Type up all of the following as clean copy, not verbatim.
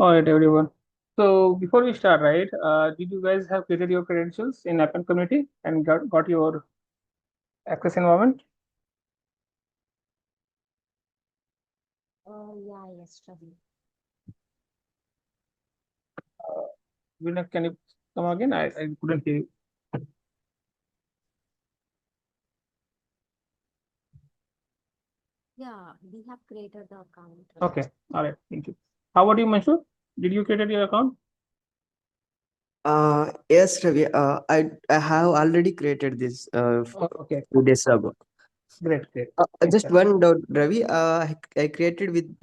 All right, everyone. So before we start, right, did you guys have created your credentials in Appian community and got your access environment? Yeah, yes, Ravi. Vinay, can you come again? I couldn't hear you. Yeah, we have created the account, Ravi. Okay. All right. Thank you. How about you, Mansur? Did you create your account? Yes, Ravi. I have already created this Oh, okay. 2 days ago. Great. Great. Just Excellent. one doubt, Ravi. I created with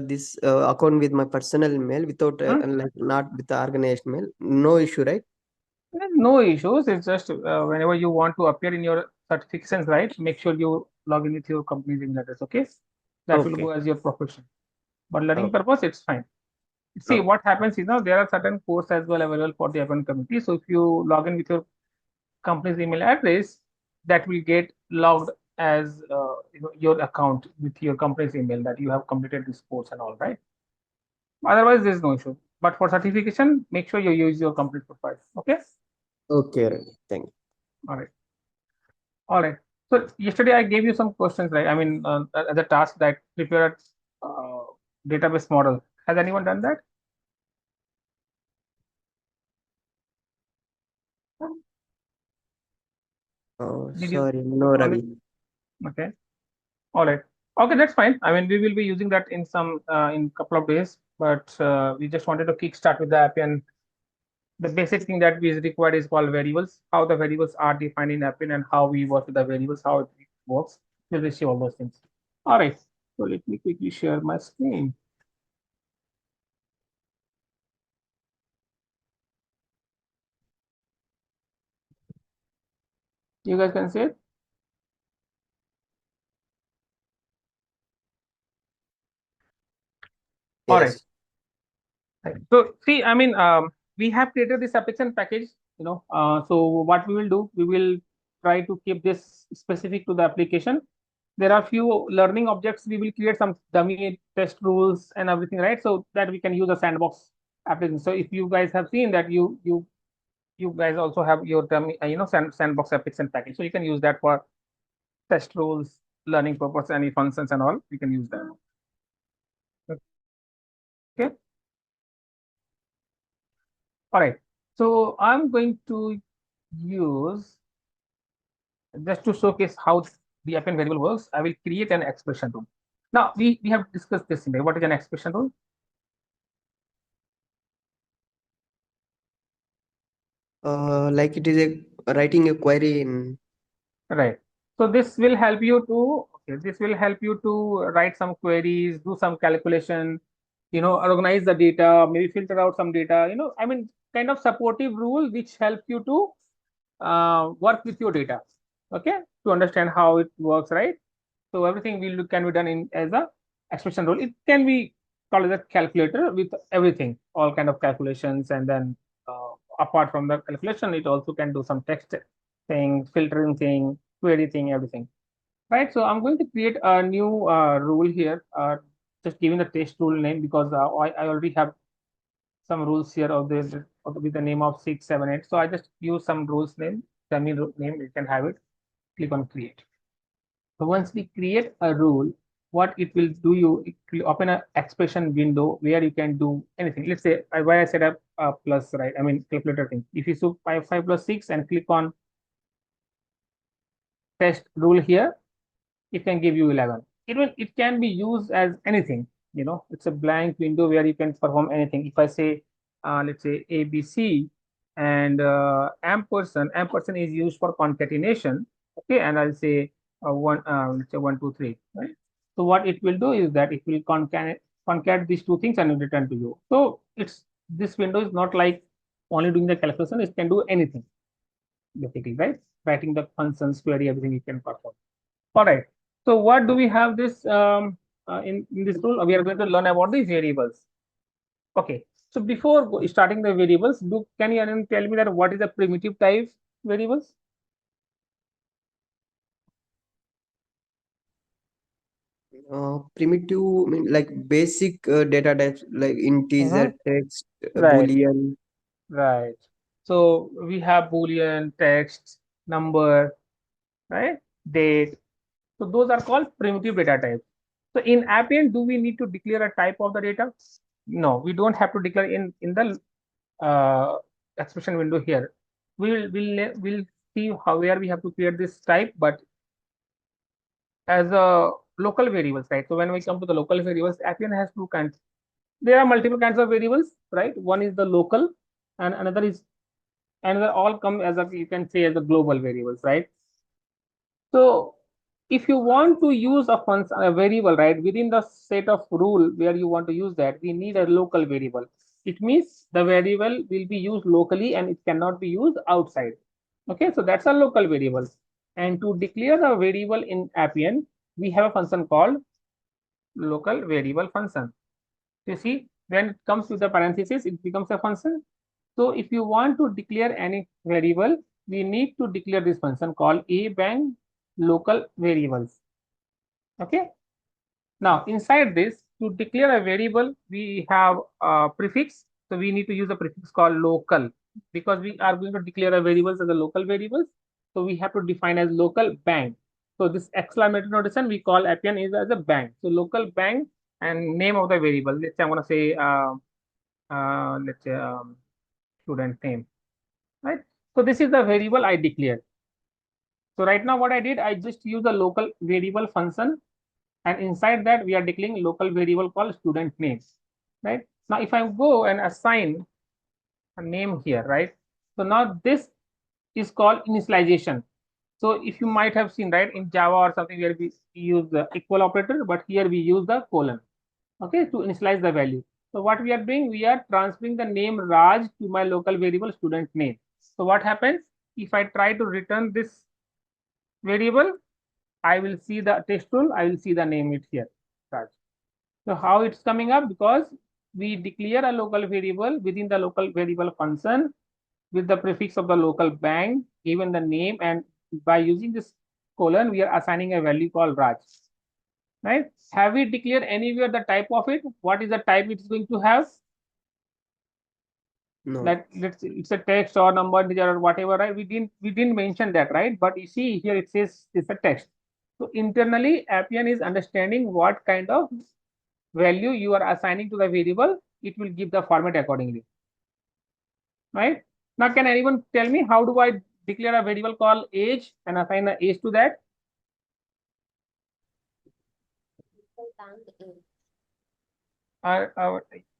this account with my personal email without Hmm? like not with the organized mail. No issue, right? There's no issues. It's just whenever you want to appear in your certifications, right? Make sure you log in with your company's email address. Okay. That will Okay. go as your profession. For learning Okay. purpose, it's fine. See, Okay. what happens is now there are certain courses as well available for the Appian community. So if you log in with your company's email address, that will get logged as your account with your company's email that you have completed this course and all, right? Otherwise, there is no issue. But for certification, make sure you use your company profile. Okay. Okay, Ravi. Thank you. All right. All right. So yesterday I gave you some questions, right? I mean, as a task that prepare a database model. Has anyone done that? Did you Sorry, no, only? Ravi. Okay. All right. Okay, that's fine. I mean, we will be using that in some in couple of days, but we just wanted to kickstart with the Appian. The basic thing that is required is called variables. How the variables are defined in Appian and how we work with the variables, how it works. We'll see all those things. All right. So let me quickly share my screen. You guys can see it. All right. Yes. Right. So see, I mean, we have created this application package, so what we will do, we will try to keep this specific to the application. There are few learning objects. We will create some dummy test rules and everything, right? So that we can use a sandbox application. So if you guys have seen that you guys also have your dummy, sandbox application package. So you can use that for test rules, learning purpose, any functions and all. You can use that. Okay. All right. So I'm going to use just to showcase how the append variable works. I will create an expression rule. Now we have discussed this in there. What is an expression rule? Like it is a writing a query in. Right. So this will help you to this will help you to write some queries, do some calculation, organize the data, maybe filter out some data. I mean, kind of supportive rule which help you to work with your data. Okay, to understand how it works, right? So everything will can be done in as a expression rule. It can be called as a calculator with everything, all kind of calculations, and then apart from the calculation, it also can do some text thing, filtering thing, query thing, everything. Right. So I'm going to create a new rule here. Just giving the test rule name because I already have some rules here with the name of 678. So I just use some rules name, dummy name. You can have it. Click on create. So once we create a rule, what it will do it will open an expression window where you can do anything. Let's say why I set up a plus, right? I mean calculator thing. If you do 5 plus 6 and click on test rule here, it can give you 11. It can be used as anything. It's a blank window where you can perform anything. If I say, let's say ABC and ampersand is used for concatenation. Okay, and I'll say let's say 1, 2, 3. Right. So what it will do is that it will concat these two things and will return to you. So this window is not like only doing the calculation. It can do anything basically, right? Writing the functions, query, everything you can perform. All right. So what do we have this in this rule? We are going to learn about the variables. Okay. So before starting the variables, can you Anand, tell me that what is the primitive type variables? Primitive mean like basic data types like integer, text, Right, boolean. right. So we have Boolean, text, number, right? Date. So those are called primitive data types. So in Appian, do we need to declare a type of the data? No, we don't have to declare in the expression window here. We'll see how where we have to create this type, but as a local variables, right? So when we come to the local variables, Appian has two kinds. There are multiple kinds of variables, right? One is the local, and another all come as a, you can say, as a global variables, right? So if you want to use a function, a variable, right, within the set of rule where you want to use that, we need a local variable. It means the variable will be used locally and it cannot be used outside. Okay, so that's a local variable. And to declare a variable in Appian, we have a function called local variable function. You see, when it comes to the parenthesis, it becomes a function. So if you want to declare any variable, we need to declare this function called abang local variables. Okay. Now inside this, to declare a variable, we have a prefix. So we need to use a prefix called local because we are going to declare a variables as a local variables. So we have to define as local bang. So this exclamation notation we call Appian is as a bang. So local bang and name of the variable. Let's say I'm going to say let's say student name, right? So this is the variable I declare. So right now what I did, I just use the local variable function, and inside that we are declaring local variable called student name, right? Now if I go and assign a name here, right? So now this is called initialization. So if you might have seen, right, in Java or something where we use the equal operator, but here we use the colon, okay, to initialize the value. So what we are doing, we are transferring the name Raj to my local variable student name. So what happens if I try to return this variable? I will see the text tool, I will see the name it here, Raj. So how it's coming up? Because we declare a local variable within the local variable function with the prefix of the local bang, given the name, and by using this colon, we are assigning a value called Raj. Right? Have we declared anywhere the type of it? What is the type it's going to have? No. That it's a text or number integer or whatever, right? We didn't mention that, right? But you see here it says it's a text. So internally, Appian is understanding what kind of value you are assigning to the variable. It will give the format accordingly, right? Now, can anyone tell me how do I declare a variable called age and assign the age to that?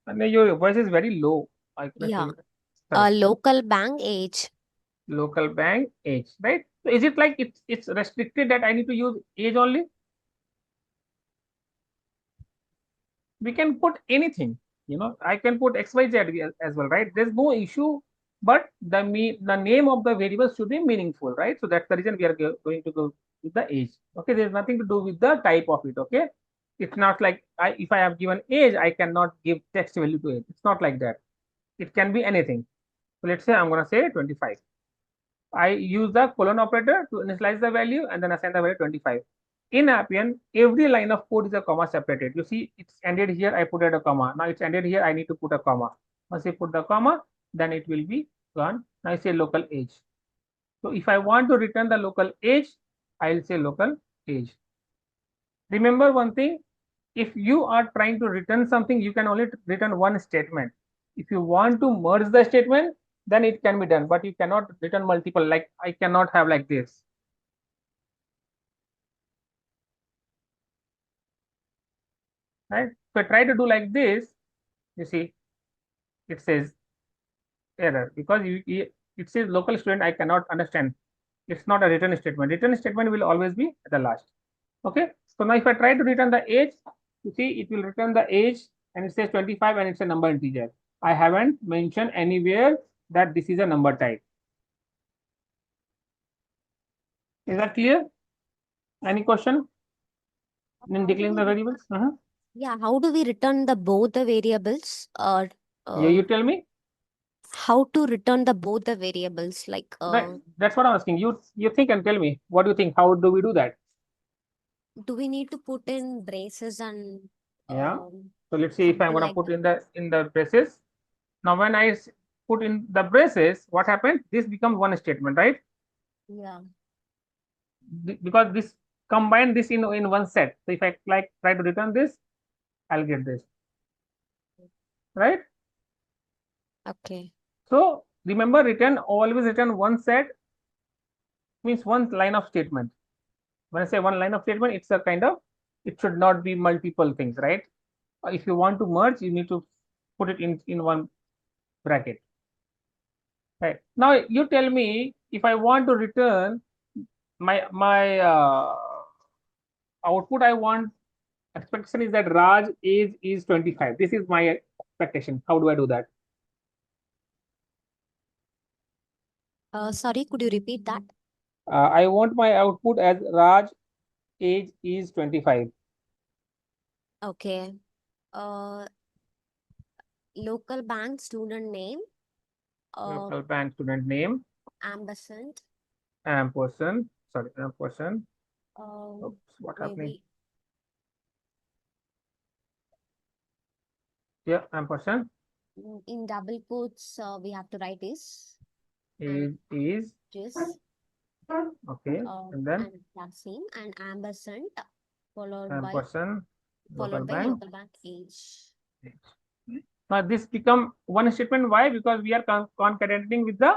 Your voice is very low. I couldn't Yeah, hear you. Sorry. local bank age. Local bank age, right? So is it like it's restricted that I need to use age only? We can put anything, I can put xyz as well, right? There's no issue, but the name of the variable should be meaningful, right? So that's the reason we are going to go with the age. Okay, there's nothing to do with the type of it. Okay, it's not like if I have given age, I cannot give text value to it. It's not like that. It can be anything. So let's say I'm going to say 25. I use the colon operator to initialize the value and then assign the value 25. In Appian, every line of code is a comma separated. You see, it's ended here, I put it a comma. Now it's ended here, I need to put a comma. Once I put the comma, then it will be gone. Now I say local age. So if I want to return the local age, I'll say local age. Remember one thing, if you are trying to return something, you can only return one statement. If you want to merge the statement, then it can be done, but you cannot return multiple. Like I cannot have like this. Right? So I try to do like this, you see, it says error because it says local student, I cannot understand. It's not a return statement. Return statement will always be at the last. Okay. So now if I try to return the age, you see it will return the age and it says 25 and it's a number integer. I haven't mentioned anywhere that this is a number type. Is that clear? Any question in declaring the variables? Yeah, how do we return the both the variables? Yeah, you tell me. How to return the both the variables? Like Right. That's what I'm asking. You think and tell me. What do you think? How do we do that? Do we need to put in braces and Yeah. So let's see if I'm something gonna like put that? in the braces. Now when I put in the braces, what happened? This becomes one statement, right? Yeah. Because this combine this in one set. So if I like try to return this, I'll get this, right? Okay. So remember, return always return one set means one line of statement. When I say one line of statement, it's a kind of, it should not be multiple things, right? If you want to merge, you need to put it in one bracket, right? Now you tell me, if I want to return my output, I want, expectation is that Raj age is 25. This is my expectation. How do I do that? Sorry, could you repeat that? I want my output as Raj age is 25. Okay. Uh, Local bank student name, Local bank student name, ampersand, ampersand, sorry, ampersand. um, Oops, what happening? maybe Yeah, ampersand in double quotes, we have to write age is this, okay, and then and plus name and ampersand ampersand local followed by bank. local bank age. Now this become one statement. Why? Because we are concatenating with the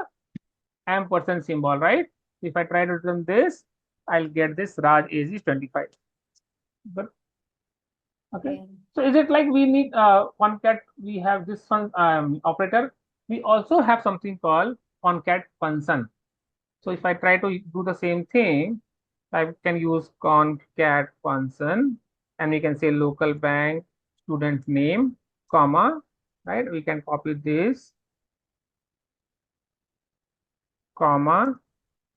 ampersand symbol, right? If I try to return this, I'll get this Raj age is 25. But okay. Okay. So is it like we need concat? We have this one operator. We also have something called concat function. So if I try to do the same thing, I can use concat function, and we can say local bank student name, comma, right? We can copy this, comma,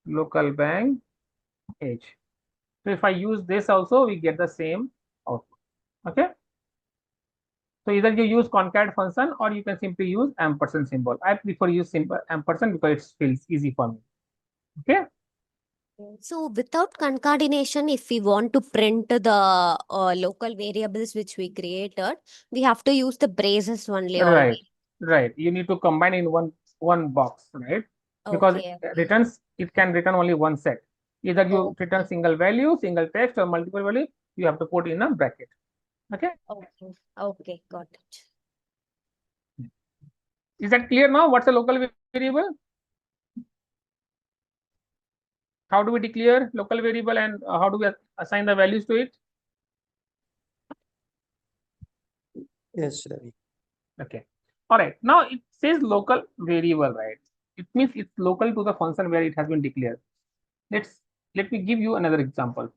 local bank age. So if I use this also, we get the same output. Okay. So either you use concat function or you can simply use ampersand symbol. I prefer use simple ampersand because it feels easy for me. Okay. So without concatenation, if we want to print the local variables which we created, we have to use the braces only Right. always. Right. You need to combine in one box, right? Because Okay. returns, it can return only one set. Either you Okay. return single value, single text, or multiple value. You have to put in a bracket. Okay. Okay. Okay. Got it. Is that clear now? What's a local variable? How do we declare local variable, and how do we assign the values to it? Yes, Ravi. Okay. All right. Now it says local variable, right? It means it's local to the function where it has been declared. Let me give you another example.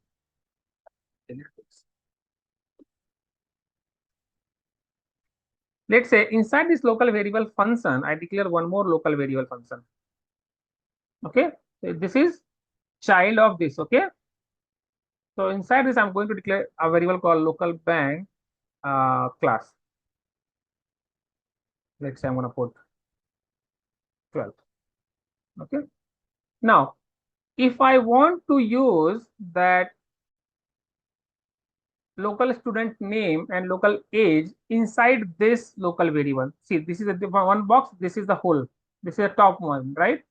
Let's say inside this local variable function, I declare one more local variable function. Okay. So this is child of this. Okay. So inside this, I'm going to declare a variable called local bank class. Let's say I'm going to put 12. Okay. Now, if I want to use that local student name and local age inside this local variable, see, this is the one box, this is the whole, this is the top one, right?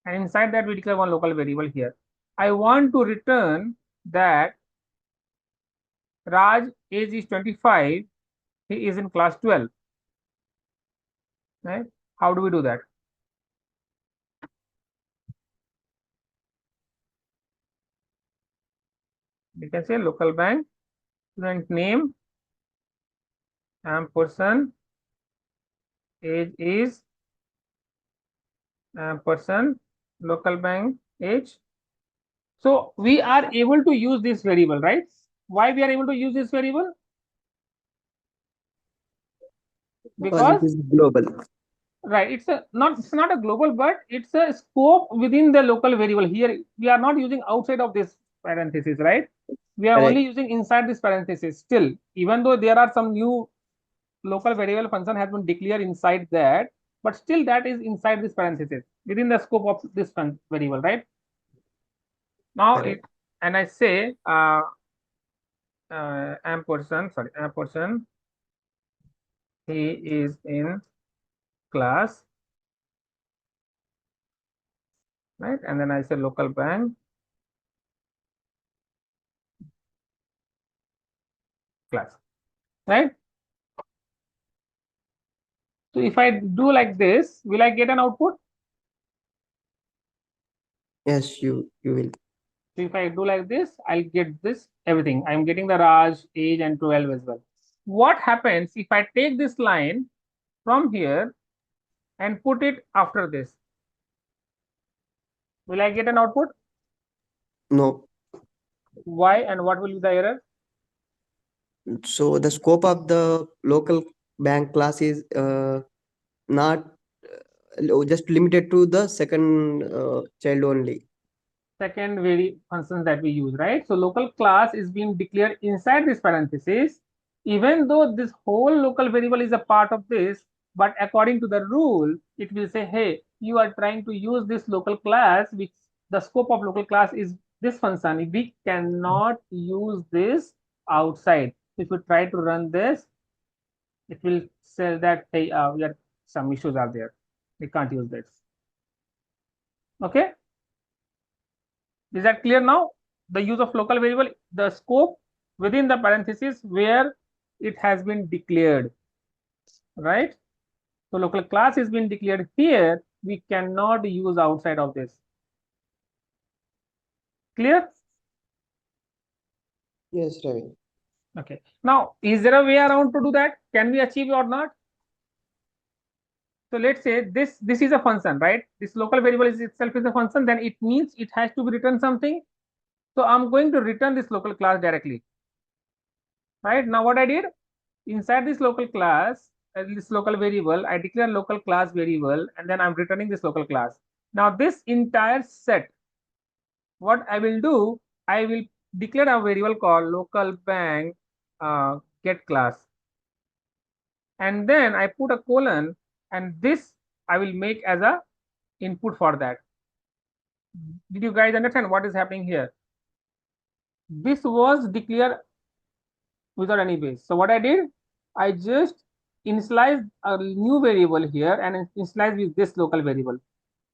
And inside that we declare one local variable here. I want to return that Raj age is 25, he is in class 12, right? How do we do that? We can say local bank student name ampersand age is ampersand local bank age. So we are able to use this variable, right? Why we are able to use this variable? Because it Because is global. right, it's not a global, but it's a scope within the local variable. Here we are not using outside of this parenthesis, right? We are only Correct. using inside this parenthesis. Still, even though there are some new local variable function has been declared inside that, but still that is inside this parenthesis within the scope of this variable, right? Now Correct. it, and I say ampersand, he is in class, right? And then I say local bank class, right? So if I do like this, will I get an output? Yes, you will. So if I do like this, I'll get this everything. I'm getting the Raj, age, and 12 as well. What happens if I take this line from here and put it after this? Will I get an output? No. Why and what will be the error? So the scope of the local bank class is not just limited to the second child only. Second very functions that we use, right? So local class is being declared inside this parenthesis, even though this whole local variable is a part of this, but according to the rule, it will say, hey, you are trying to use this local class, which the scope of local class is this function. We cannot use this outside. If you try to run this, it will say that, hey, we are some issues are there. We can't use this. Okay. Is that clear now? The use of local variable, the scope within the parenthesis where it has been declared, right? So local class is being declared here. We cannot use outside of this. Clear? Yes, Ravi. Okay. Now, is there a way around to do that? Can we achieve or not? So let's say this is a function, right? This local variable is itself is a function. Then it means it has to be written something. So I'm going to return this local class directly. Right now, what I did inside this local class, this local variable, I declare local class variable, and then I'm returning this local class. Now, this entire set, what I will do, I will declare a variable called local bank get class, and then I put a colon, and this I will make as a input for that. Did you guys understand what is happening here? This was declared without any base. So what I did, I just initialized a new variable here and initialized with this local variable.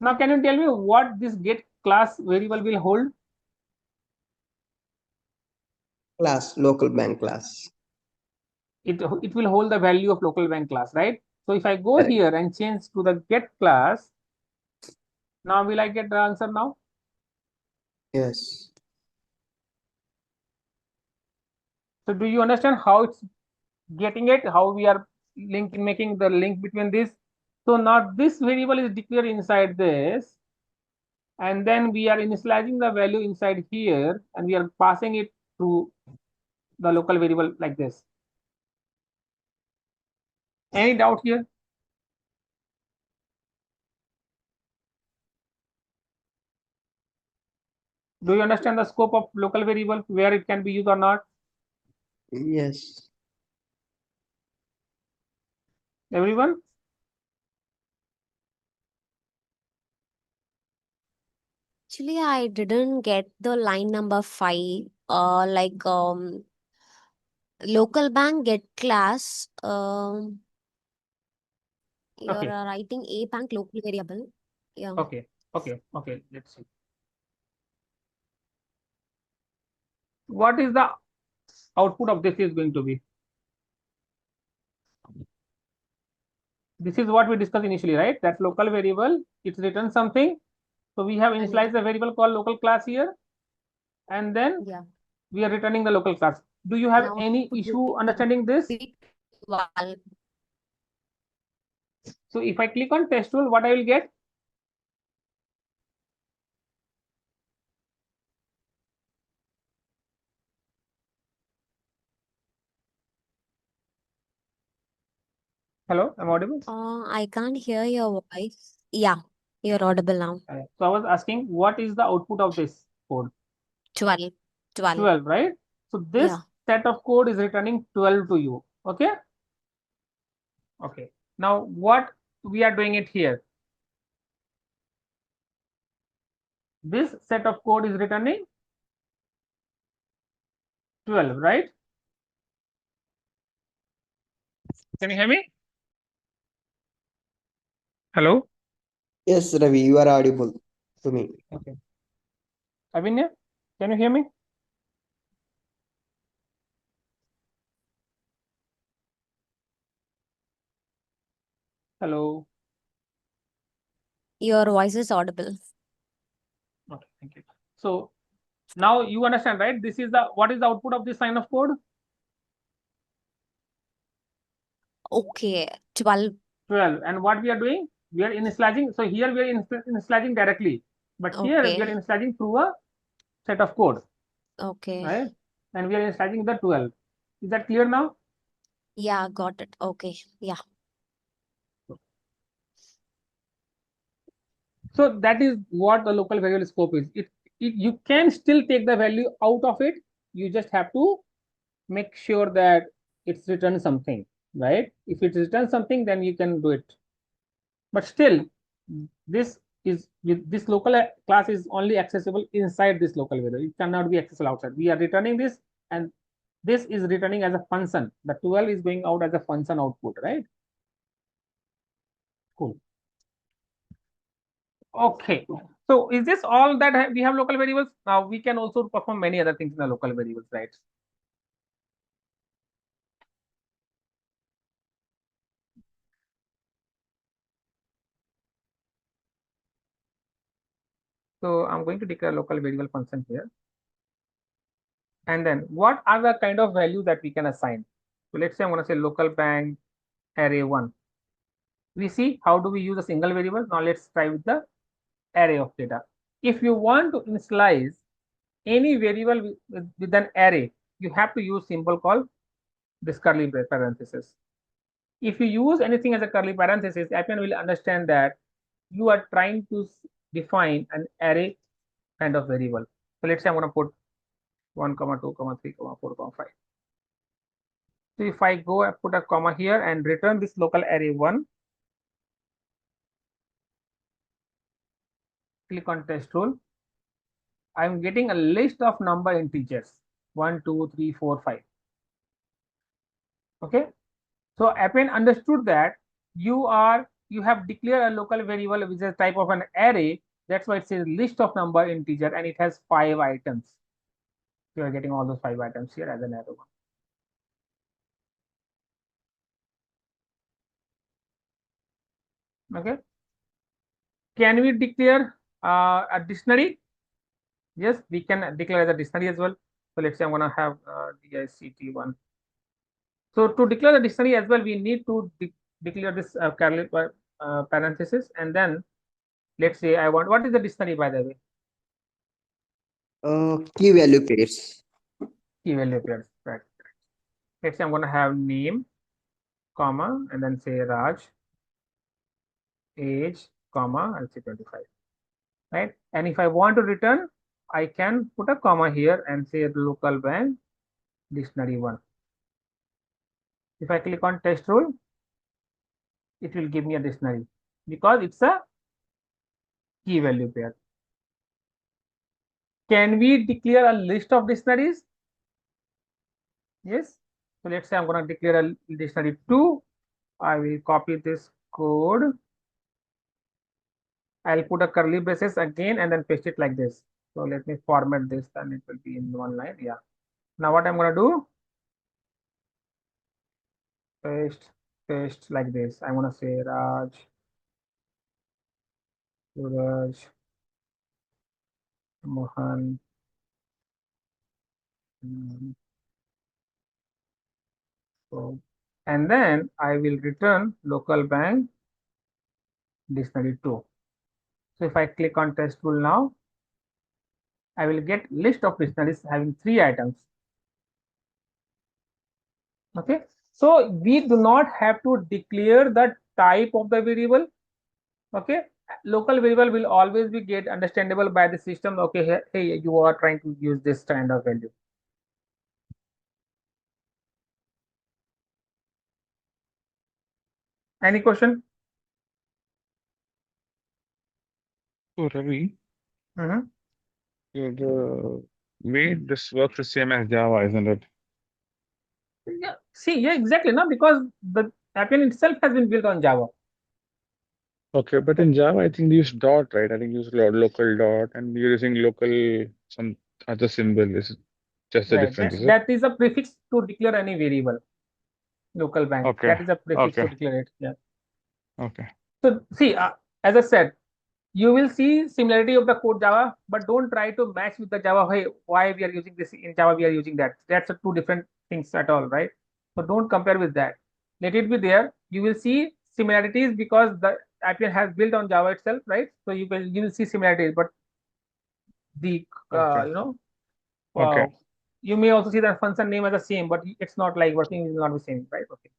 Now, can you tell me what this get class variable will hold? Class, local bank class. It will hold the value of local bank class, right? So if I go Correct. here and change to the get class, now will I get the answer now? Yes. So do you understand how it's getting it? How we are making the link between this? So now this variable is declared inside this, and then we are initializing the value inside here, and we are passing it to the local variable like this. Any doubt here? Do you understand the scope of local variable, where it can be used or not? Yes. Everyone? Actually, I didn't get the line number 5. Local bank get class. You're Okay, writing a bank local variable. Yeah. okay, okay. Let's see. What is the output of this is going to be? This is what we discussed initially, right? That local variable, it's written something. So we have And initialized a variable called local class here, and then yeah. we are returning the local class. Do you have Now any output issue understanding this? be 12. So if I click on test tool, what I will get? Hello, I'm audible? I can't hear your voice. Yeah, you're audible now. So I was asking, what is the output of this code? 12. 12. 12, right? So this Yeah. set of code is returning 12 to you. Okay. Okay. Now what we are doing it here? This set of code is returning 12, right? Can you hear me? Hello? Yes, Ravi, you are audible to me. Okay. Avinya, can you hear me? Hello. Your voice is audible. Okay, thank you. So now you understand, right? This is the what is the output of this line of code? Okay, 12. 12. And what we are doing? We are initializing. So here we are initializing directly, but here we are Okay, initializing through a set of code, okay. right? And we are initializing the 12. Is that clear now? Yeah, got it. Okay, yeah. So that is what the local variable scope is. You can still take the value out of it. You just have to make sure that it's returned something, right? If it returns something, then you can do it. But still, this local class is only accessible inside this local variable. It cannot be accessible outside. We are returning this, and this is returning as a function. The 12 is going out as a function output, right? Cool. Okay. So is this all that we have local variables? Now we can also perform many other things in the local variables, right? So I'm going to declare local variable function here. And then what are the kind of values that we can assign? So let's say I'm going to say local bank array 1. We see how do we use a single variable. Now let's try with the array of data. If you want to initialize any variable with an array, you have to use symbol called this curly parenthesis. If you use anything as a curly parenthesis, Appian will understand that you are trying to define an array kind of variable. So let's say I'm going to put 1, 2, 3, 4, 5. So if I go and put a comma here and return this local array 1, click on test rule, I'm getting a list of number integers 1, 2, 3, 4, 5. Okay. So Appian understood that you have declared a local variable which is a type of an array. That's why it says list of number integer and it has 5 items. You are getting all those 5 items here as an arrow. Okay. Can we declare a dictionary? Yes, we can declare as a dictionary as well. So let's say I'm going to have dict1. So to declare the dictionary as well, we need to declare this parenthesis, and then let's say I want, what is the dictionary by the way? Key value pairs. Key value pairs, right? Let's say I'm going to have name, comma, and then say Raj, age, comma, I'll say 25, right? And if I want to return, I can put a comma here and say local bank dictionary 1. If I click on test rule, it will give me a dictionary because it's a key value pair. Can we declare a list of dictionaries? Yes. So let's say I'm going to declare a dictionary 2. I will copy this code. I'll put a curly braces again and then paste it like this. So let me format this and it will be in one line. Yeah. Now what I'm going to do? Paste like this. I'm going to say Raj, Suraj, Mohan. So, and then I will return local bank dictionary 2. So if I click on test rule now, I will get list of dictionaries having 3 items. Okay. So we do not have to declare the type of the variable. Okay. Local variable will always be get understandable by the system. Okay, hey, you are trying to use this kind of value. Any question? So Ravi, Mm-hmm. the way this works is same as Java, isn't it? Yeah. See, yeah, exactly. No, because Appian itself has been built on Java. Okay, but in Java, I think they use dot, right? I think you use local dot, and you're using local some other symbol. Is it just the Right. difference, is it? That is a prefix to declare any variable. Local bank. Okay, That is a prefix to okay, declare it. Yeah. okay, So see, as I said, you will see similarity of the code Java, but don't try to match with the Java. Hey, why we are using this in Java? We are using that. That's a two different things at all, right? So don't compare with that. Let it be there. You will see similarities because the Appian has built on Java itself, right? So you will see similarities, but the okay, okay, uh, you may also see the function name as the same, but it's not like working is not the same, right? Okay.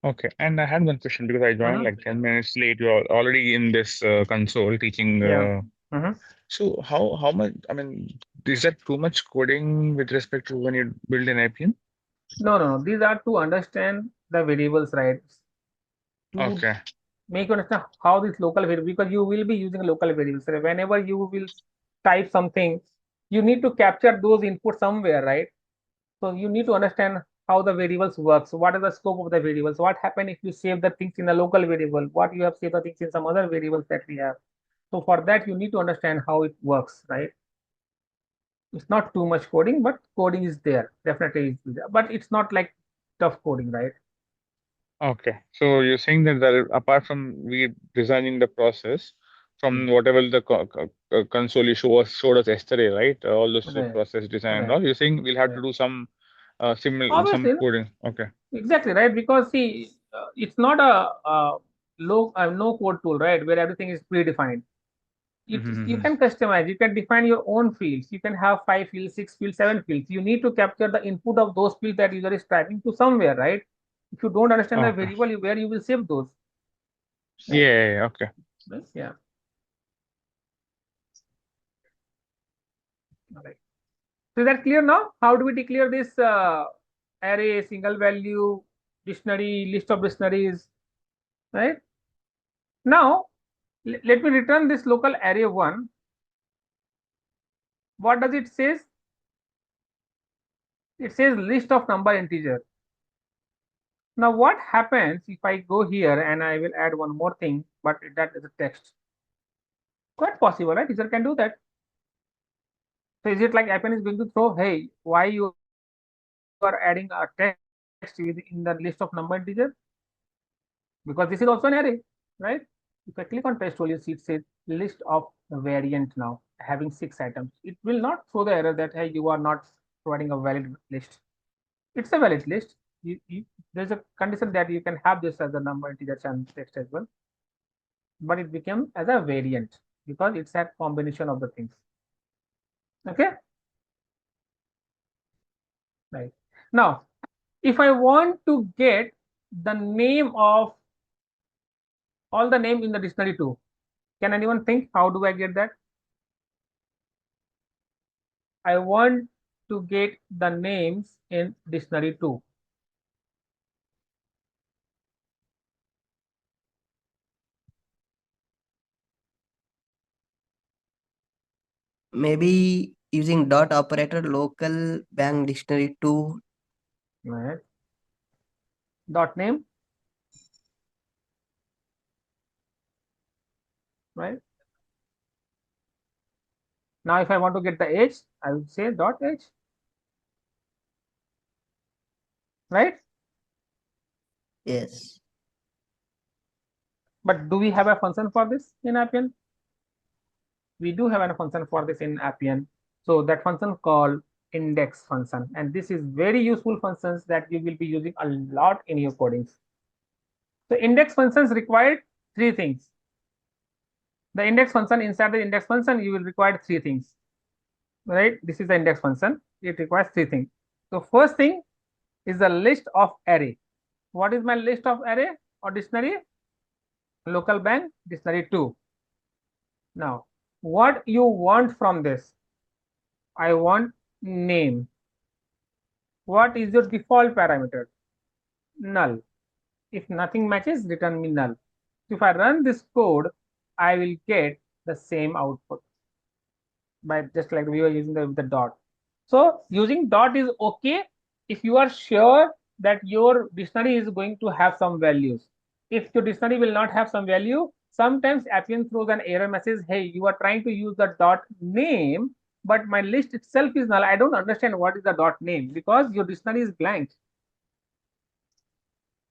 okay. And I had one question because I joined Mm-hmm. like 10 minutes late. You're already in this console teaching. Yeah. Mm-hmm. So how much? I mean, is that too much coding with respect to when you build an Appian? No, no, no. These are to understand the variables, right? To Okay, make you understand how this local variable, because you will be using local variables. So whenever you will type something, you need to capture those inputs somewhere, right? So you need to understand how the variables works. What is the scope of the variables? What happen if you save the things in a local variable? What you have saved the things in some other variables that we have? So for that, you need to understand how it works, right? It's not too much coding, but coding is there. Definitely is there. But it's not like tough coding, right? okay. So you're saying that there, apart from redesigning the process from whatever the console you showed us yesterday, right? All those Right, process design and right, all. You're saying we'll have right. to do some some Obviously, coding. Okay. exactly, right? Because see, it's not a low no code tool, right? Where everything is predefined. You Mm-hmm. can customize. You can define your own fields. You can have 5 fields, 6 fields, 7 fields. You need to capture the input of those fields that user is typing to somewhere, right? If you don't understand the Okay. variable, where you will save those, Yeah, right? yeah, yeah, okay. Right? Yeah. All right. So is that clear now? How do we declare this array, single value, dictionary, list of dictionaries, right? Now, let me return this local array one. What does it says? It says list of number integer. Now, what happens if I go here and I will add one more thing, but that is a text? Quite possible, right? User can do that. So is it like Appian is going to throw, hey, why you are adding a text in the list of number integer? Because this is also an array, right? If I click on text tool, you see it says list of variant now having 6 items. It will not throw the error that hey, you are not providing a valid list. It's a valid list. There's a condition that you can have this as a number integer and text as well, but it became as a variant because it's a combination of the things. Okay, right. Now, if I want to get the name of all the name in the dictionary too, can anyone think how do I get that? I want to get the names in dictionary too. Maybe using dot operator local bank dictionary to Right. Dot name, right? Now, if I want to get the age, I would say dot age, right? yes. But do we have a function for this in Appian? We do have a function for this in Appian. So that function called index function, and this is very useful functions that you will be using a lot in your codings. So index functions require 3 things. The index function, inside the index function, you will require 3 things, right? This is the index function. It requires 3 things. So first thing is the list of array. What is my list of array or dictionary? Local bank dictionary 2. Now, what you want from this? I want name. What is your default parameter? Null. If nothing matches, return me null. If I run this code, I will get the same output by just like we were using the dot. So using dot is okay if you are sure that your dictionary is going to have some values. If your dictionary will not have some value, sometimes Appian throws an error message, hey, you are trying to use the dot name, but my list itself is null. I don't understand what is the dot name because your dictionary is blank.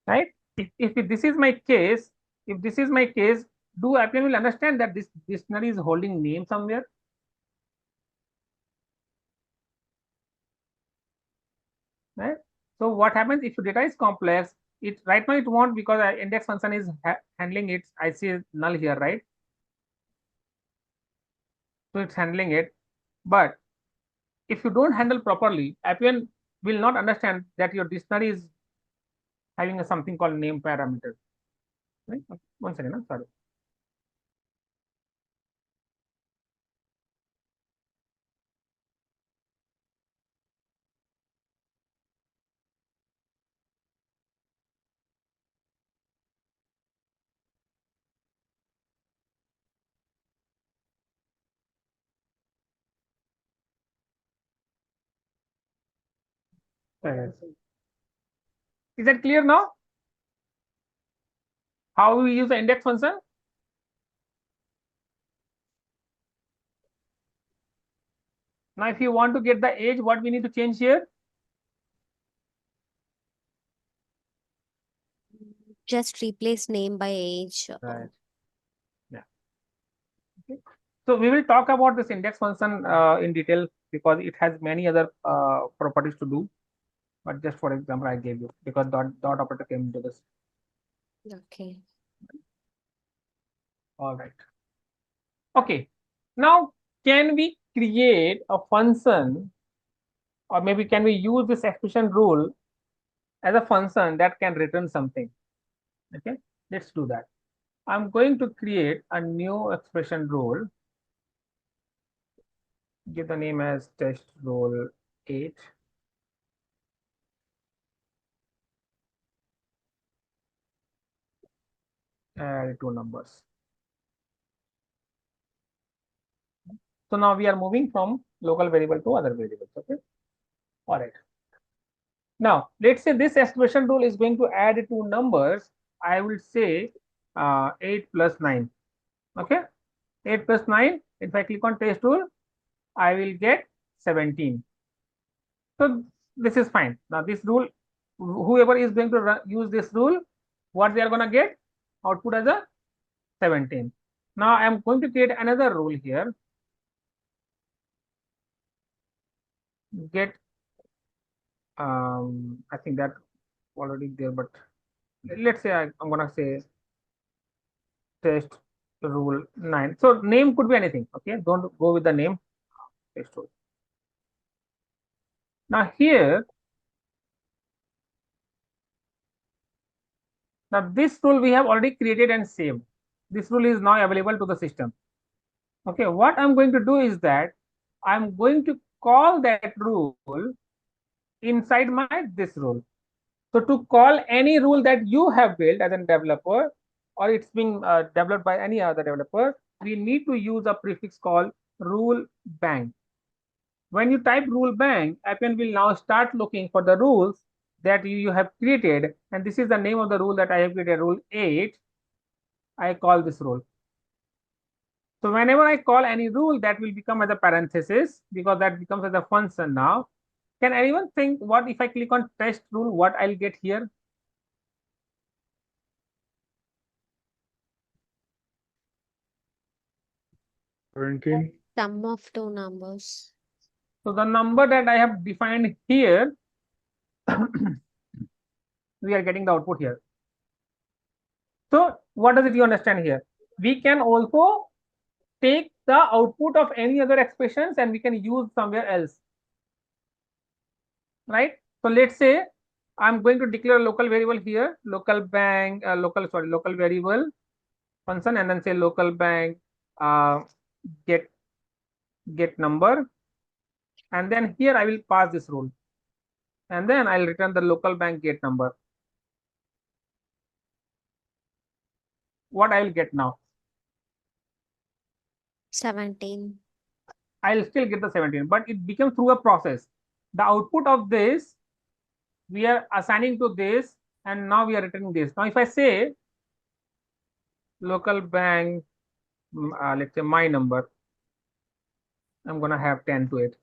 Right? If this is my case, if this is my case, do Appian will understand that this dictionary is holding name somewhere? Right? So what happens if your data is complex? It right now it won't because index function is handling it. I see null here, right? So it's handling it. But if you don't handle properly, Appian will not understand that your dictionary is having a something called name parameter. Right? One second, sorry. Is that clear now? How we use the index function? Now, if you want to get the age, what we need to change here? Just replace name by age. Right. Yeah. Okay. So we will talk about this index function in detail because it has many other properties to do. But just for example, I gave you because dot operator came into this. Okay. All right. Okay. Now, can we create a function, or maybe can we use this expression rule as a function that can return something? Okay. Let's do that. I'm going to create a new expression rule. Give the name as test rule 8. Add two numbers. So now we are moving from local variable to other variables. Okay. All right. Now let's say this expression rule is going to add two numbers. I will say 8 plus 9. Okay. 8 plus 9. If I click on test rule, I will get 17. So this is fine. Now this rule, whoever is going to use this rule, what they are going to get? Output as a 17. Now I am going to create another rule here. Get, I think that already there, but let's say I'm going to say test rule 9. So name could be anything. Okay. Don't go with the name. Test rule. Now here, now this rule we have already created and saved. This rule is now available to the system. Okay, what I'm going to do is that I'm going to call that rule inside my this rule. So to call any rule that you have built as a developer, or it's being developed by any other developer, we need to use a prefix called rule bank. When you type rule bank, Appian will now start looking for the rules that you have created, and this is the name of the rule that I have created, rule 8. I call this rule. So whenever I call any rule, that will become as a parenthesis because that becomes as a function now. Can anyone think what if I click on test rule, what I'll get here? Sum of two numbers. So the number that I have defined here, we are getting the output here. So what does it you understand here? We can also take the output of any other expressions and we can use somewhere else. Right? So let's say I'm going to declare a local variable here, local bank, local variable function, and then say local bank get number, and then here I will pass this rule, and then I'll return the local bank get number. What I will get now? 17. I'll still get the 17, but it became through a process. The output of this we are assigning to this, and now we are returning this. Now if I say local bank, let's say my number, I'm gonna have 10 to it,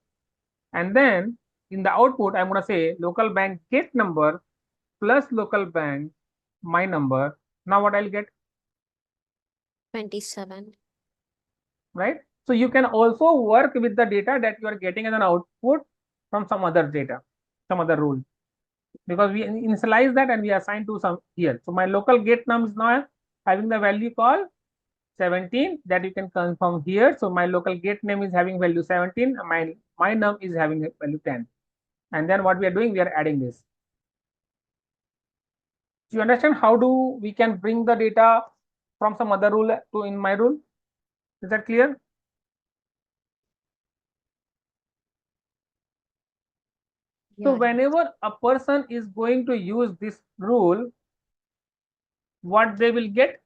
and then in the output I'm gonna say local bank get number plus local bank my number. Now what I'll get, 27. right? So you can also work with the data that you are getting as an output from some other data, some other rule, because we initialize that and we assign to some here. So my local get num is now having the value called 17 that you can confirm here. So my local get name is having value 17, my num is having value 10, and then what we are doing, we are adding this. Do you understand how do we can bring the data from some other rule to in my rule? Is that clear? So Yeah. whenever a person is going to use this rule, what they will get?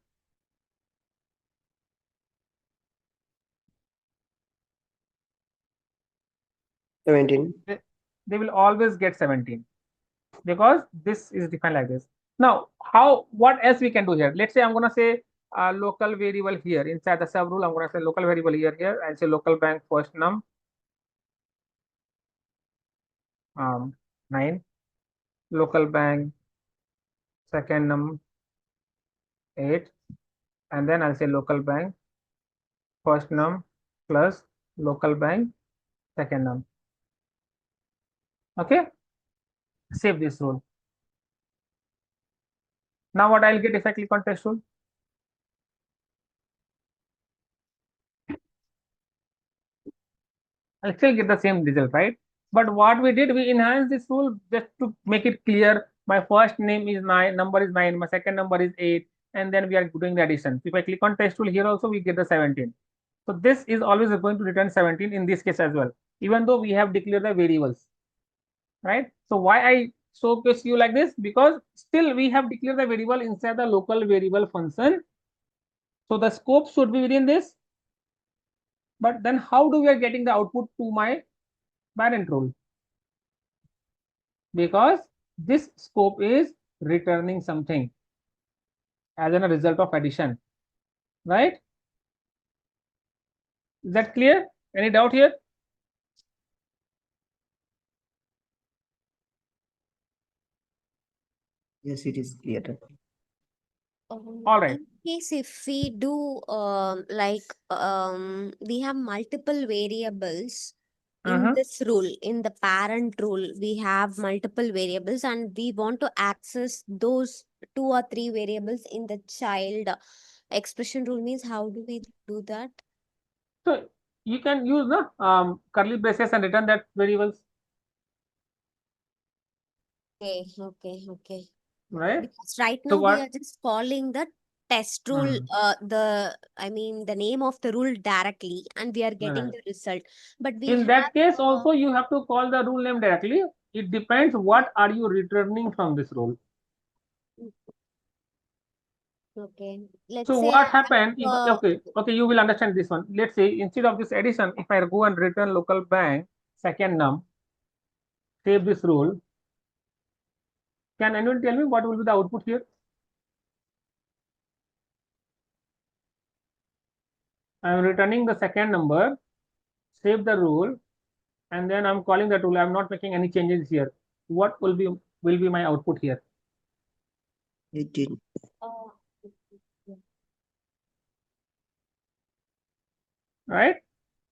They will always get 17 because this is defined like this. Now, what else we can do here? Let's say I'm going to say a local variable here inside the sub rule. I'm going to say local variable here. I'll say local bank first num 9, local bank second num 8, and then I'll say local bank first num plus local bank second num. Okay, save this rule. Now what I'll get if I click on test rule? I'll still get the same result, right? But what we did, we enhanced this rule just to make it clear. My first name is 9, number is 9, my second number is 8, and then we are doing the addition. If I click on test rule here also, we get the 17. So this is always going to return 17 in this case as well, even though we have declared the variables, right? So why I showcase you like this? Because still we have declared the variable inside the local variable function. So the scope should be within this. But then how do we are getting the output to my parent rule? Because this scope is returning something as a result of addition, right? Is that clear? Any doubt here? Yes, it is clear. All right. In case if we do we have multiple variables in this rule, in the parent rule, we have multiple variables and we want to access those 2 or 3 variables in the child expression rule. Means how do we do that? So you can use the curly braces and return that variables, Okay. right? Because right So now we what? are just calling the test rule, the name of the rule directly, and we are getting the result. But we In have that case, also you have to call the rule name directly. It depends what are you returning from this rule. okay. Let's So say what happened if uh, okay, you will understand this one. Let's say instead of this addition, if I go and return local bank second num, save this rule, can anyone tell me what will be the output here? I am returning the second number, save the rule, and then I'm calling the rule. I'm not making any changes here. What will be my output here? 18. uh, Right?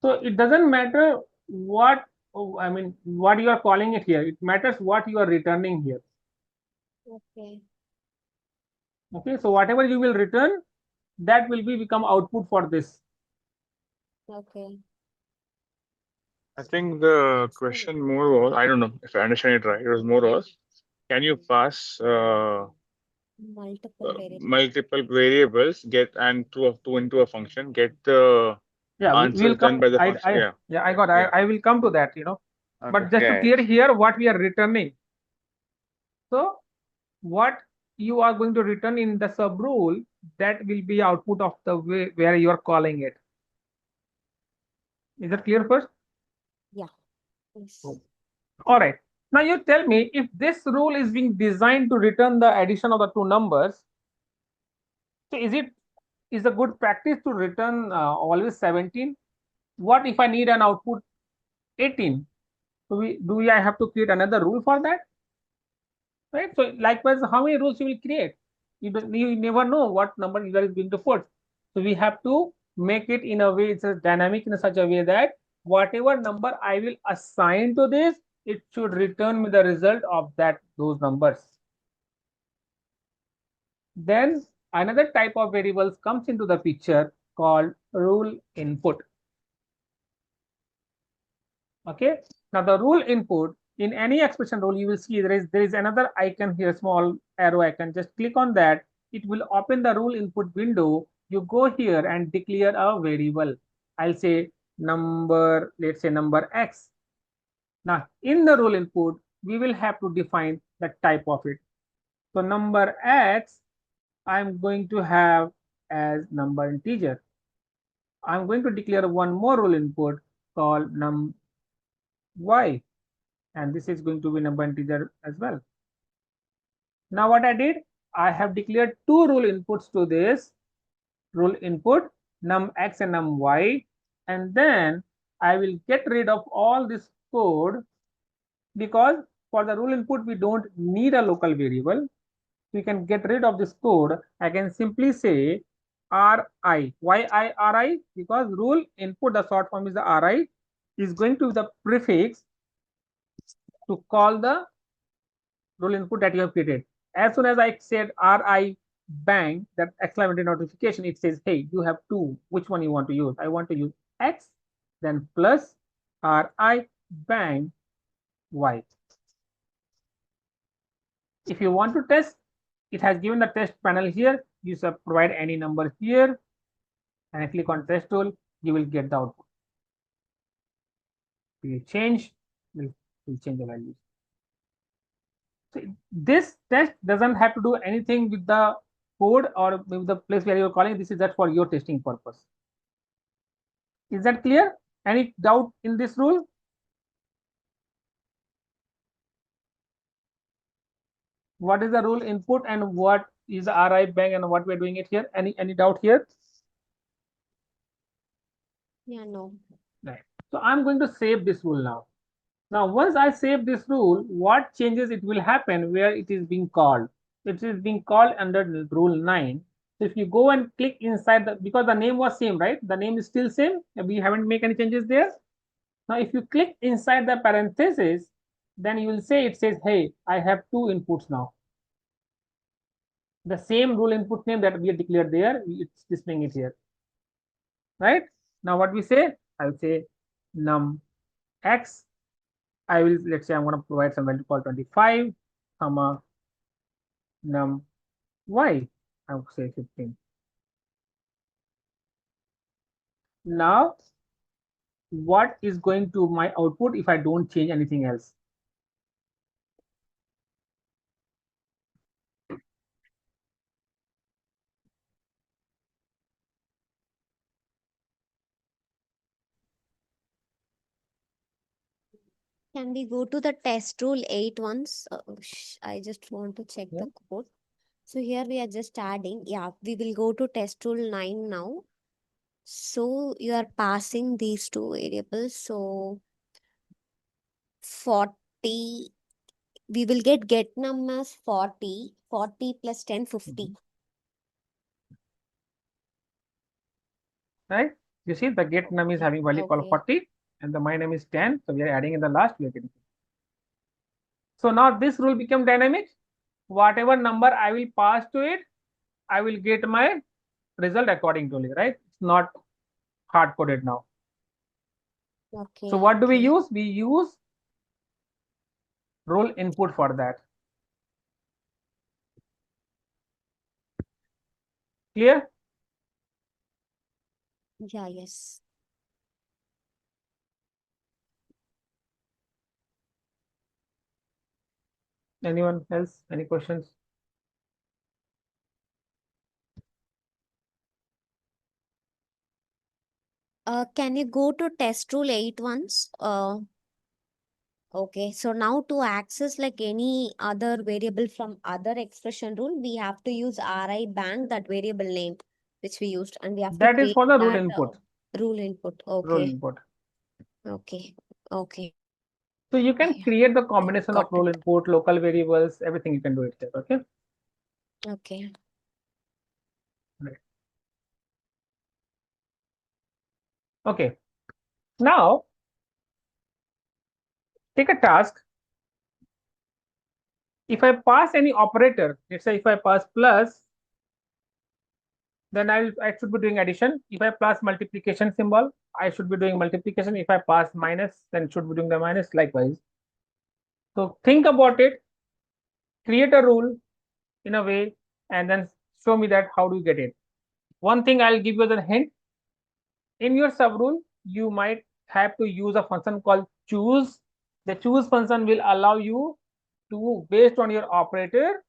So it doesn't matter what what you are calling it here. It matters what you are returning here. okay. Okay, so whatever you will return, that will become output for this. Okay. I think the question more was, I don't know if I understand it right. It was more was, can you pass Multiple variables. multiple variables, get and to into a function, get the Yeah, answers we'll done come. by the function? I got. Yeah. I will come to that. Okay. But just to Yeah. clear here, what we are returning. So what you are going to return in the sub rule, that will be output of the way where you are calling it. Is that clear first? Yeah. Yes. All right. Now you tell me, if this rule is being designed to return the addition of the two numbers, so is a good practice to return always 17? What if I need an output 18? I have to create another rule for that? Right? So likewise, how many rules you will create? You never know what number user is going to put. So we have to make it in a way, it's a dynamic in such a way that whatever number I will assign to this, it should return me the result of those numbers. Then another type of variables comes into the picture called rule input. Okay. Now the rule input, in any expression rule, you will see there is another icon here, small arrow icon. Just click on that. It will open the rule input window. You go here and declare a variable. I'll say number, let's say number X. Now in the rule input, we will have to define the type of it. So number X, I'm going to have as number integer. I'm going to declare one more rule input called num Y, and this is going to be number integer as well. Now what I did, I have declared two rule inputs to this rule input, num X and num Y, and then I will get rid of all this code, because for the rule input we don't need a local variable. We can get rid of this code. I can simply say Ri. Why Ri? Because rule input, the short form is the Ri, is going to be the prefix to call the rule input that you have created. As soon as I said Ri bang, that exclamatory notification, it says, hey, you have two. Which one you want to use? I want to use X, then plus Ri bang Y. If you want to test, it has given the test panel here. You should provide any number here and I click on test tool, you will get the output. We change, we'll change the values. So this test doesn't have to do anything with the code or with the place where you're calling. This is just for your testing purpose. Is that clear? Any doubt in this rule? What is the rule input and what is the Ri bang and what we're doing it here? Any doubt here? Yeah, no. Right. So I'm going to save this rule now. Now, once I save this rule, what changes it will happen where it is being called? It is being called under rule 9. So if you go and click inside because the name was same, right? The name is still same. We haven't made any changes there. Now, if you click inside the parenthesis, then you will say, it says, hey, I have two inputs now. The same rule input name that we have declared there, it's displaying it here. Right? Now, what we say, I will say num X. I will, let's say I'm going to provide some value called 25, comma, num Y. I will say 15. Now, what is going to my output if I don't change anything else? Can we go to the test rule 8 once? I just want to check Yeah. the code. So here we are just adding. Yeah, we will go to test rule 9 now. So you are passing these two variables. So 40, we will get num as 40, 40 plus 10, 50. Right? You see the get num is having value called Okay. 40 and the my name is 10. So we are adding in the last, we are getting. So now this rule become dynamic. Whatever number I will pass to it, I will get my result according to it, right? It's not hard coded now. Okay. So what do we use? We use rule input for that. Clear? Yeah, yes. Anyone else? Any questions? Can you go to test rule 8 once? Okay, so now to access like any other variable from other expression rule, we have to use RI bank, that variable name which we used, and we have to That is paste for the rule that input. rule input. Rule Okay, input. okay, okay. So you can Yeah, create the combination of got rule it. input, local variables, everything you can do it here. Okay. Okay. Right. Okay. Now take a task. If I pass any operator, let's say if I pass plus, then I should be doing addition. If I pass multiplication symbol, I should be doing multiplication. If I pass minus, then should be doing the minus likewise. So think about it, create a rule in a way, and then show me that how do you get it. One thing I'll give you the hint. In your subrule, you might have to use a function called choose. The choose function will allow you to, based on your operator,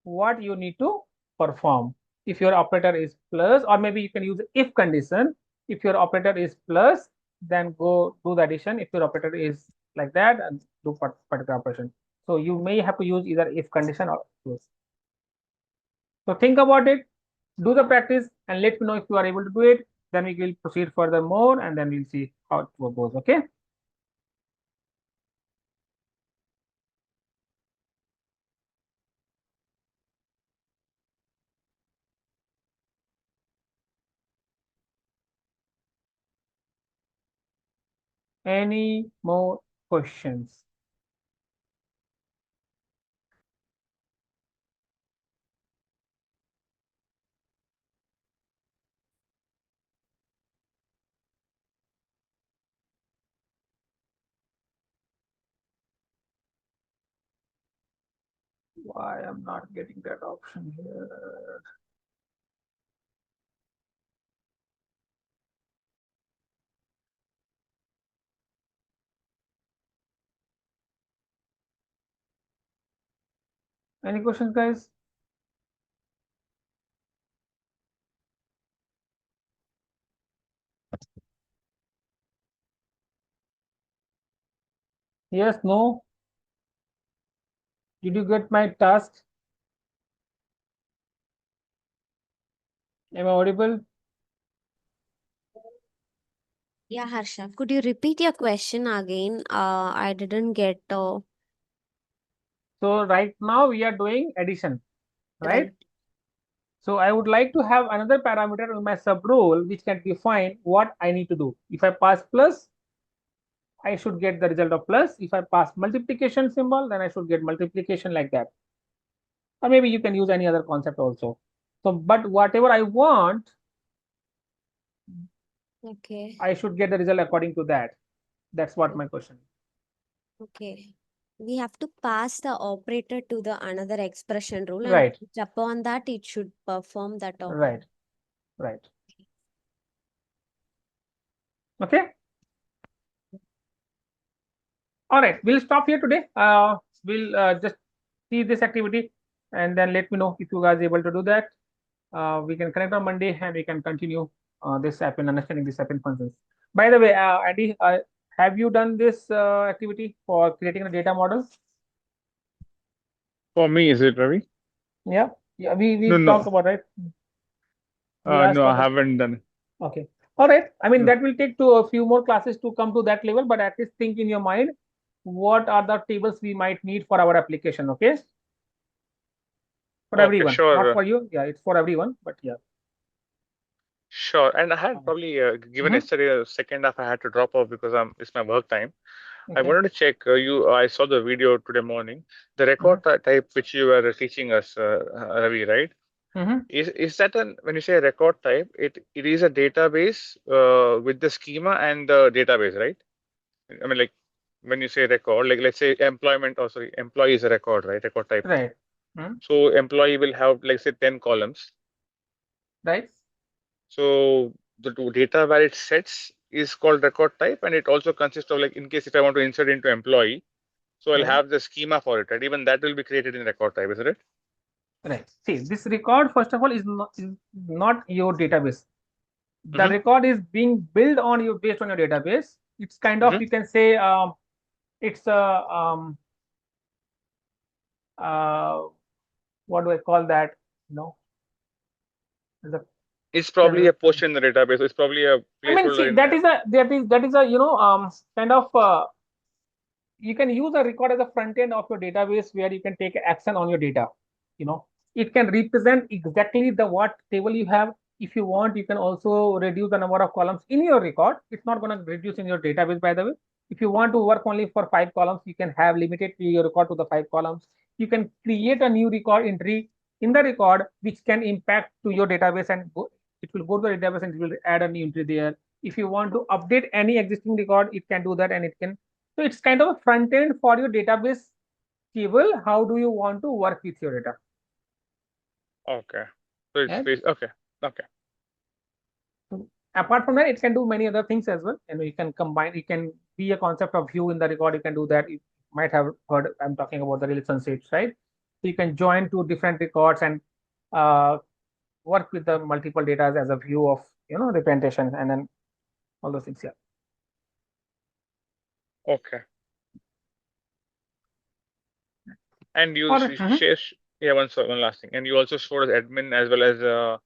what you need to perform. If your operator is plus, or maybe you can use if condition. If your operator is plus, then go do the addition. If your operator is like that, and do particular operation. So you may have to use either if condition or plus. So think about it, do the practice, and let me know if you are able to do it. Then we will proceed further more, and then we'll see how it goes. Okay. Any more questions? Why I'm not getting that option here? Any questions, guys? Yes, no? Did you get my task? Am I audible? Yeah, Harsha, could you repeat your question again? I didn't get So right now we are doing addition, right? right. So I would like to have another parameter in my subrule which can define what I need to do. If I pass plus, I should get the result of plus. If I pass multiplication symbol, then I should get multiplication like that. Or maybe you can use any other concept also. So, but whatever I want, Okay. I should get the result according to that. That's what my question. Okay. We have to pass the operator to the another expression rule, and Right, upon that it should perform that operator. right, right. Okay. All right, we'll stop here today. We'll just see this activity, and then let me know if you guys are able to do that. We can connect on Monday, and we can continue this app and understanding this app in functions. By the way, Andy, have you done this activity for creating a data model? For me, is it Ravi? Yeah, yeah. We No, talked no, about, right? We asked no, I for that. haven't done it. Okay. All right. I mean, No. that will take to a few more classes to come to that level, but at least think in your mind what are the tables we might need for our application. Okay. For Okay, everyone, not sure, for you. Yeah, it's for everyone, but yeah. sure. And I had probably given Mhm. yesterday a second half I had to drop off because it's my work time. I Okay. wanted to check I saw the video today morning, the record type which you were teaching us, Ravi, right? Mhm. Is that an when you say record type, it is a database with the schema and the database, right? I mean, like when you say record, like let's say employment, or sorry, employee is a record, right? Record type. Right. Mhm. So employee will have, like, say, 10 columns. Right. So the data where it sets is called record type, and it also consists of, like, in case if I want to insert into employee, so I'll Right. have the schema for it, right? Even that will be created in record type, isn't it? Right. See, this record, first of all, is not your database. The Mm-hmm. record is being built on you based on your database. It's kind of, Mm-hmm. you can say, it's a what do I call that? The It's probably a portion in the database. It's probably a I mean, placeholder see, in that there. is a kind of you can use a record as a front end of your database where you can take action on your data. It can represent exactly the what table you have. If you want, you can also reduce the number of columns in your record. It's not going to reduce in your database, by the way. If you want to work only for 5 columns, you can have limited your record to the 5 columns. You can create a new record entry in the record which can impact to your database, and it will go to the database and it will add a new entry there. If you want to update any existing record, it can do that, and it can. So it's kind of a front end for your database table. How do you want to work with your data? Okay. So it's okay. Okay. Apart from that, it can do many other things as well. You can combine, it can be a concept of view in the record. You can do that. You might have heard I'm talking about the relationships, right? So you can join two different records and work with the multiple data as a view of representation, and then all those things. Yeah. Okay. And you Or, share, yeah, one last thing. And you also showed as admin as well as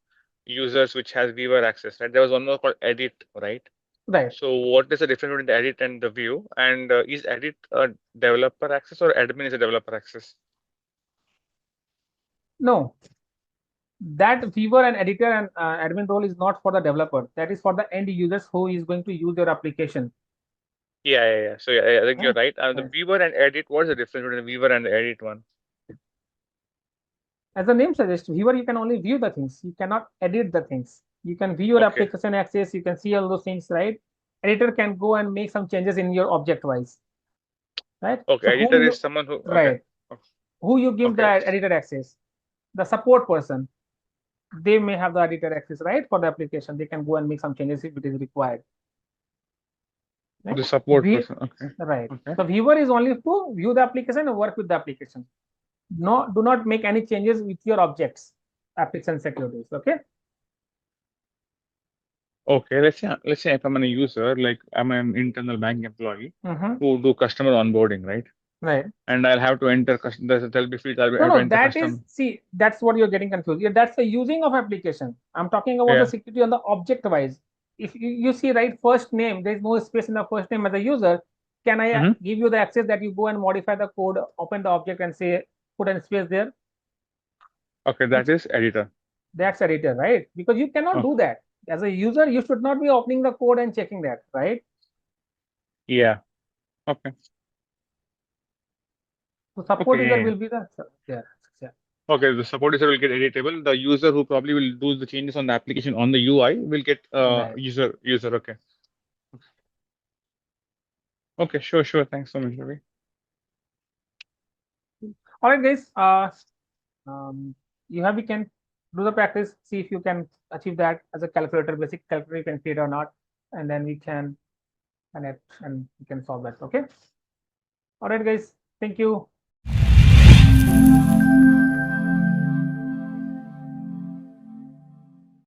users which has viewer access, right? There was one more called edit, right? right. So what is the difference between the edit and the view? And is edit a developer access or admin is a developer access? No, that viewer and editor and admin role is not for the developer. That is for the end users who is going to use your application. Yeah. So yeah, I think you're right. The Right. viewer and edit, what's the difference between the viewer and the edit one? As the name suggests, viewer, you can only view the things. You cannot edit the things. You can view your Okay. application access. You can see all those things, right? Editor can go and make some changes in your object wise, right? Okay, So editor is someone who, okay. right, who you give the Okay. editor access? The support person. They may have the editor access, right, for the application. They can go and make some changes if it is required. Right? The support person, okay. Right. Okay. The viewer is only to view the application and work with the application. No, do not make any changes with your objects, application securities. Okay. Okay, let's say if I'm a user, like I'm an internal bank employee Mm-hmm. who do customer onboarding, right? Right. And I'll have to enter there'll be fields I'll have to No, enter that is, custom. see, that's what you're getting confused. Yeah, that's the using of application. I'm talking about the Yeah. security on the object wise. If you see, right, first name, there's no space in the first name as a user. Can I give you the access that you go and modify the code, open the object and say, put a space there? Okay, that is editor. That's editor, right? Because you cannot do that. As a user, you should not be opening the code and checking that, right? Yeah. Okay. So support Okay, user yeah. will be the Okay, the support user will get editable. The user who probably will do the changes on the application on the UI will get Right. user. Okay. Okay, sure. Thanks so much, Ravi. All right, guys. We can do the practice, see if you can achieve that as a calculator, basic calculator you can create or not, and then we can connect and we can solve that. Okay. All right, guys. Thank you.